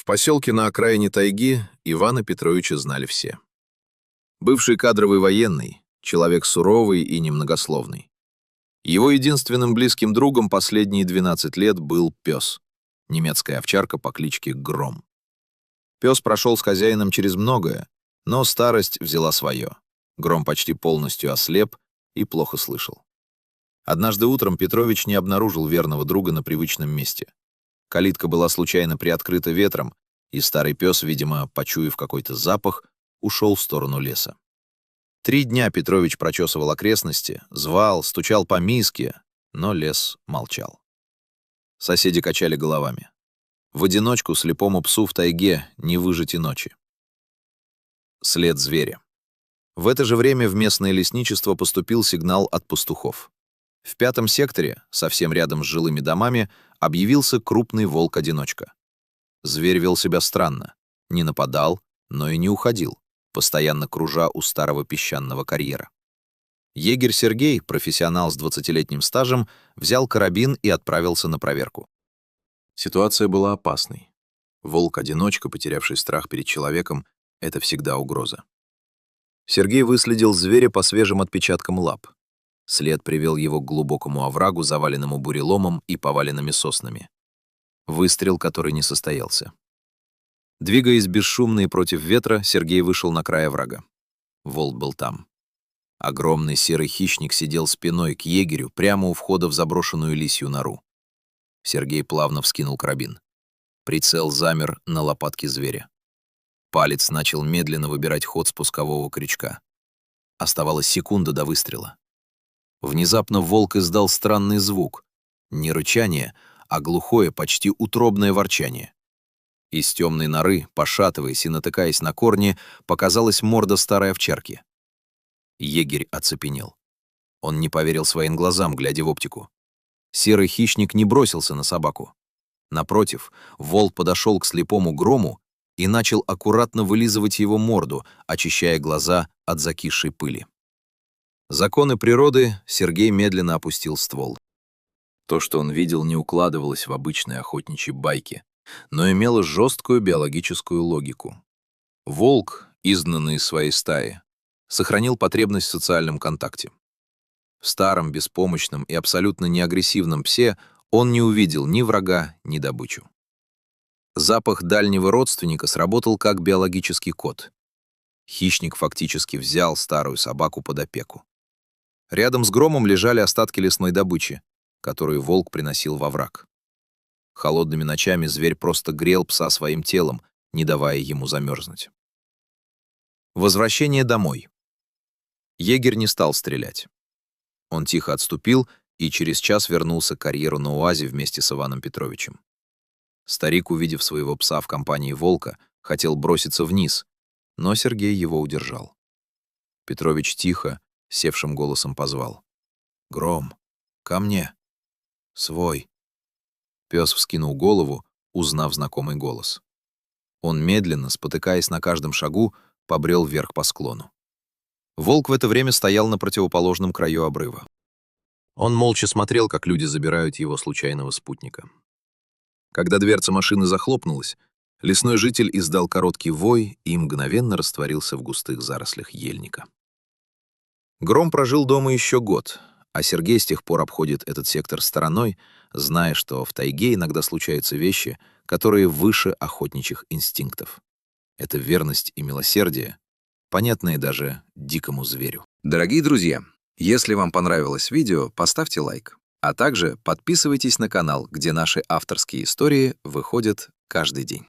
поселке на окраине тайги Ивана Петровича знали все. Бывший кадровый военный, человек суровый и немногословный. Его единственным близким другом последние 12 лет был пес, немецкая овчарка по кличке Гром. Пес прошел с хозяином через многое, но старость взяла свое. Гром почти полностью ослеп и плохо слышал. Однажды утром Петрович не обнаружил верного друга на привычном месте. Калитка была случайно приоткрыта ветром, и старый пес, видимо, почуяв какой-то запах, ушел в сторону леса. 3 дня Петрович прочесывал окрестности, звал, стучал по миске, но лес молчал. Соседи качали головами. В одиночку слепому псу в тайге не выжить и ночи. След зверя. В это же время в местное лесничество поступил сигнал от пастухов. В 5-м секторе, совсем рядом с жилыми домами, объявился крупный волк-одиночка. Зверь вел себя странно. Не нападал, но и не уходил, постоянно кружа у старого песчаного карьера. Егерь Сергей, профессионал с 20-летним стажем, взял карабин и отправился на проверку. Ситуация была опасной. Волк-одиночка, потерявший страх перед человеком, — это всегда угроза. Сергей выследил зверя по свежим отпечаткам лап. След привел его к глубокому оврагу, заваленному буреломом и поваленными соснами. Выстрел, который не состоялся. Двигаясь бесшумно и против ветра, Сергей вышел на край оврага. Волк был там. Огромный серый хищник сидел спиной к егерю прямо у входа в заброшенную лисью нору. Сергей плавно вскинул карабин. Прицел замер на лопатке зверя. Палец начал медленно выбирать ход спускового крючка. Оставалась секунда до выстрела. Внезапно волк издал странный звук. Не рычание, а глухое, почти утробное ворчание. Из темной норы, пошатываясь и натыкаясь на корни, показалась морда старой овчарки. Егерь оцепенел. Он не поверил своим глазам, глядя в оптику. Серый хищник не бросился на собаку. Напротив, волк подошел к слепому Грому и начал аккуратно вылизывать его морду, очищая глаза от закисшей пыли. Законы природы Сергей медленно опустил ствол. То, что он видел, не укладывалось в обычные охотничьи байки, но имело жесткую биологическую логику. Волк, изгнанный из своей стаи, сохранил потребность в социальном контакте. В старом, беспомощном и абсолютно неагрессивном псе он не увидел ни врага, ни добычу. Запах дальнего родственника сработал как биологический код. Хищник фактически взял старую собаку под опеку. Рядом с Громом лежали остатки лесной добычи, которую волк приносил во враг. Холодными ночами зверь просто грел пса своим телом, не давая ему замерзнуть. Возвращение домой. Егерь не стал стрелять. Он тихо отступил и через час вернулся к карьеру на УАЗе вместе с Иваном Петровичем. Старик, увидев своего пса в компании волка, хотел броситься вниз, но Сергей его удержал. Петрович тихо, севшим голосом позвал: «Гром, ко мне! Свой!» Пес вскинул голову, узнав знакомый голос. Он медленно, спотыкаясь на каждом шагу, побрел вверх по склону. Волк в это время стоял на противоположном краю обрыва. Он молча смотрел, как люди забирают его случайного спутника. Когда дверца машины захлопнулась, лесной житель издал короткий вой и мгновенно растворился в густых зарослях ельника. Гром прожил дома еще год, а Сергей с тех пор обходит этот сектор стороной, зная, что в тайге иногда случаются вещи, которые выше охотничьих инстинктов. Это верность и милосердие, понятные даже дикому зверю. Дорогие друзья, если вам понравилось видео, поставьте лайк, а также подписывайтесь на канал, где наши авторские истории выходят каждый день.